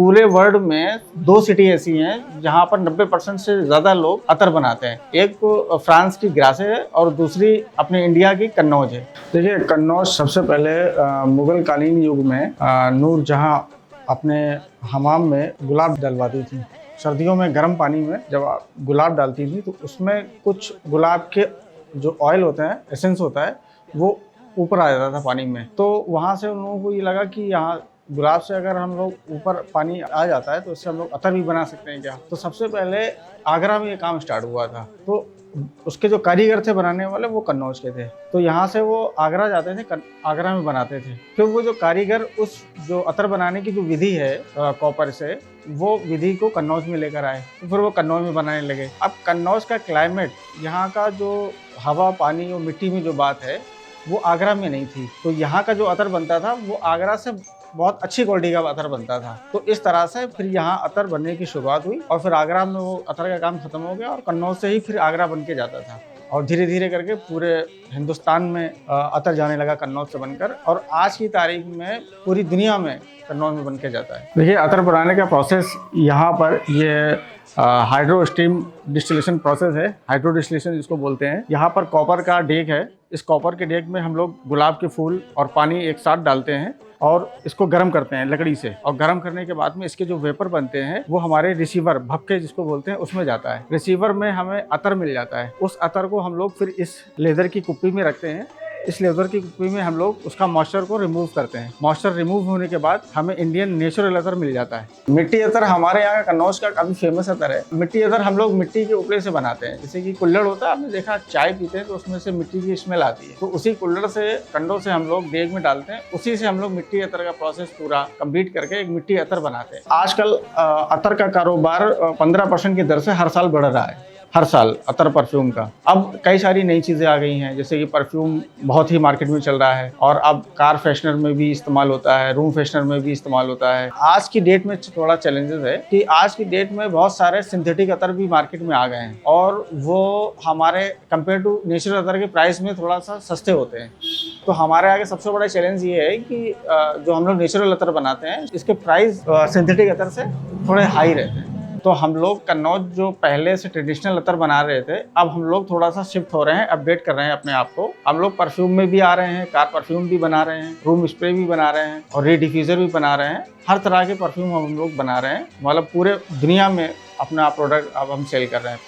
पूरे वर्ल्ड में 2 सिटी ऐसी हैं जहाँ पर 90% से ज़्यादा लोग अतर बनाते हैं। एक तो फ्रांस की ग्रासे है और दूसरी अपने इंडिया की कन्नौज है। देखिए, कन्नौज सबसे पहले मुगल कालीन युग में नूरजहाँ अपने हमाम में गुलाब डलवाती थी। सर्दियों में गर्म पानी में जब आप गुलाब डालती थी तो उसमें कुछ गुलाब के जो ऑयल होते हैं, एसेंस होता है, वो ऊपर आ जाता था पानी में। तो वहाँ से उन लोगों को ये लगा कि यहाँ गुलाब से अगर हम लोग ऊपर पानी आ जाता है तो इससे हम लोग अतर भी बना सकते हैं क्या। तो सबसे पहले आगरा में ये काम स्टार्ट हुआ था। तो उसके जो कारीगर थे बनाने वाले वो कन्नौज के थे। तो यहाँ से वो आगरा जाते थे, आगरा में बनाते थे। फिर वो जो कारीगर उस जो अतर बनाने की जो विधि है कॉपर से, वो विधि को कन्नौज में लेकर आए। तो फिर वो कन्नौज में बनाने लगे। अब कन्नौज का क्लाइमेट, यहाँ का जो हवा, पानी और मिट्टी में जो बात है वो आगरा में नहीं थी। तो यहाँ का जो अतर बनता था वो आगरा से बहुत अच्छी क्वालिटी का अतर बनता था। तो इस तरह से फिर यहाँ अतर बनने की शुरुआत हुई और फिर आगरा में वो अतर का काम खत्म हो गया और कन्नौज से ही फिर आगरा बन के जाता था। और धीरे धीरे करके पूरे हिंदुस्तान में अतर जाने लगा कन्नौज से बनकर, और आज की तारीख में पूरी दुनिया में कन्नौज में बन के जाता है। देखिए, अतर बनाने का प्रोसेस यहाँ पर ये हाइड्रो स्टीम डिस्टिलेशन प्रोसेस है। हाइड्रो डिस्टिलेशन जिसको बोलते हैं। यहाँ पर कॉपर का डेक है। इस कॉपर के डेक में हम लोग गुलाब के फूल और पानी एक साथ डालते हैं और इसको गर्म करते हैं लकड़ी से। और गर्म करने के बाद में इसके जो वेपर बनते हैं वो हमारे रिसीवर, भपके जिसको बोलते हैं, उसमें जाता है। रिसीवर में हमें अतर मिल जाता है। उस अतर को हम लोग फिर इस लेदर की कुप्पी में रखते हैं। इस लेदर की कुप्पी में हम लोग उसका मॉइस्चर को रिमूव करते हैं। मॉइस्चर रिमूव होने के बाद हमें इंडियन नेचुरल अतर मिल जाता है। मिट्टी अतर हमारे यहाँ का कन्नौज का काफी फेमस अतर है। मिट्टी अतर हम लोग मिट्टी के उपले से बनाते हैं। जैसे कि कुल्हड़ होता है, आपने देखा चाय पीते हैं तो उसमें से मिट्टी की स्मेल आती है। तो उसी कुल्हड़ से, कंडों से हम लोग डेग में डालते हैं। उसी से हम लोग मिट्टी अतर का प्रोसेस पूरा कंप्लीट करके एक मिट्टी अतर बनाते हैं। आजकल अतर का कारोबार 15% की दर से हर साल बढ़ रहा है। हर साल अतर परफ्यूम का। अब कई सारी नई चीज़ें आ गई हैं, जैसे कि परफ्यूम बहुत ही मार्केट में चल रहा है और अब कार फ्रेशनर में भी इस्तेमाल होता है, रूम फ्रेशनर में भी इस्तेमाल होता है। आज की डेट में थोड़ा चैलेंजेस है कि आज की डेट में बहुत सारे सिंथेटिक अतर भी मार्केट में आ गए हैं और वो हमारे कंपेयर टू नेचुरल अतर के प्राइस में थोड़ा सा सस्ते होते हैं। तो हमारे आगे सबसे बड़ा चैलेंज ये है कि जो हम लोग नेचुरल अतर बनाते हैं इसके प्राइस सिंथेटिक अतर से थोड़े हाई रहते हैं। तो हम लोग कन्नौज जो पहले से ट्रेडिशनल अतर बना रहे थे, अब हम लोग थोड़ा सा शिफ्ट हो रहे हैं, अपडेट कर रहे हैं अपने आप को। हम लोग परफ्यूम में भी आ रहे हैं, कार परफ्यूम भी बना रहे हैं, रूम स्प्रे भी बना रहे हैं और रीडिफ्यूज़र भी बना रहे हैं। हर तरह के परफ्यूम हम लोग बना रहे हैं। मतलब पूरे दुनिया में अपना प्रोडक्ट अब हम सेल कर रहे हैं।